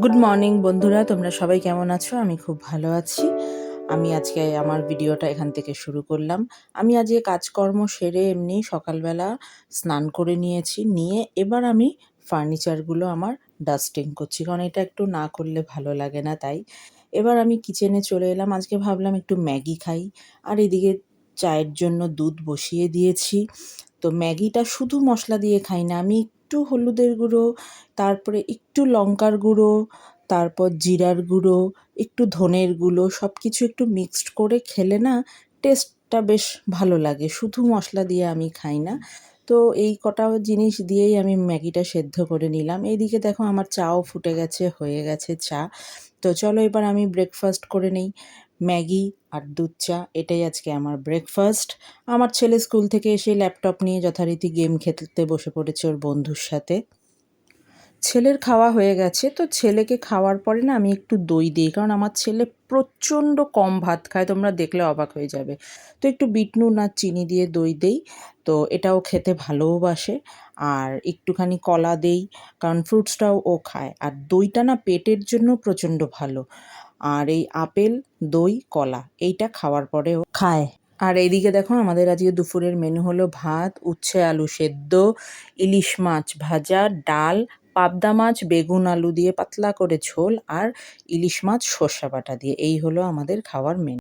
Good morning বন্ধুরা, তোমরা সবাই কেমন আছো? আমি খুব ভালো আছি। আমি আজকে আমার ভিডিওটা এখান থেকে শুরু করলাম। আমি আজকে কাজকর্ম সেরে এমনি সকালবেলা স্নান করে নিয়েছি, নিয়ে এবার আমি ফার্নিচারগুলো আমার ডাস্টিং করছি, কারণ এটা একটু না করলে ভালো লাগে না। তাই এবার আমি কিচেনে চলে এলাম। আজকে ভাবলাম একটু ম্যাগি খাই, আর এদিকে চায়ের জন্য দুধ বসিয়ে দিয়েছি। তো ম্যাগিটা শুধু মশলা দিয়ে খাই না, আমি একটু হলুদের গুঁড়ো, তারপরে একটু লঙ্কার গুঁড়ো, তারপর জিরার গুঁড়ো, একটু ধনের গুঁড়ো, সব কিছু একটু মিক্সড করে খেলে না টেস্টটা বেশ ভালো লাগে। শুধু মশলা দিয়ে আমি খাই না। তো এই কটা জিনিস দিয়েই আমি ম্যাগিটা সেদ্ধ করে নিলাম। এইদিকে দেখো আমার চাও ফুটে গেছে, হয়ে গেছে চা। তো চলো এবার আমি ব্রেকফাস্ট করে নেই। ম্যাগি আর দুধ চা, এটাই আজকে আমার ব্রেকফাস্ট। আমার ছেলে স্কুল থেকে এসে ল্যাপটপ নিয়ে যথারীতি গেম খেলতে বসে পড়েছে ওর বন্ধুর সাথে। ছেলের খাওয়া হয়ে গেছে, তো ছেলেকে খাওয়ার পরে না আমি একটু দই দিই, কারণ আমার ছেলে প্রচণ্ড কম ভাত খায়, তোমরা দেখলে অবাক হয়ে যাবে। তো একটু বিট নুন আর চিনি দিয়ে দই দেই, তো এটাও খেতে ভালোবাসে। আর একটুখানি কলা দেই, কারণ ফ্রুটসটাও ও খায়। আর দইটা না পেটের জন্য প্রচণ্ড ভালো। আর এই আপেল, দই, কলা এইটা খাওয়ার পরে ও খায়। আর এইদিকে দেখো আমাদের আজকে দুপুরের মেনু হলো ভাত, উচ্ছে আলু সেদ্ধ, ইলিশ মাছ ভাজা, ডাল, পাবদা মাছ বেগুন আলু দিয়ে পাতলা করে ঝোল, আর ইলিশ মাছ সর্ষে বাটা দিয়ে। এই হলো আমাদের খাওয়ার মেনু।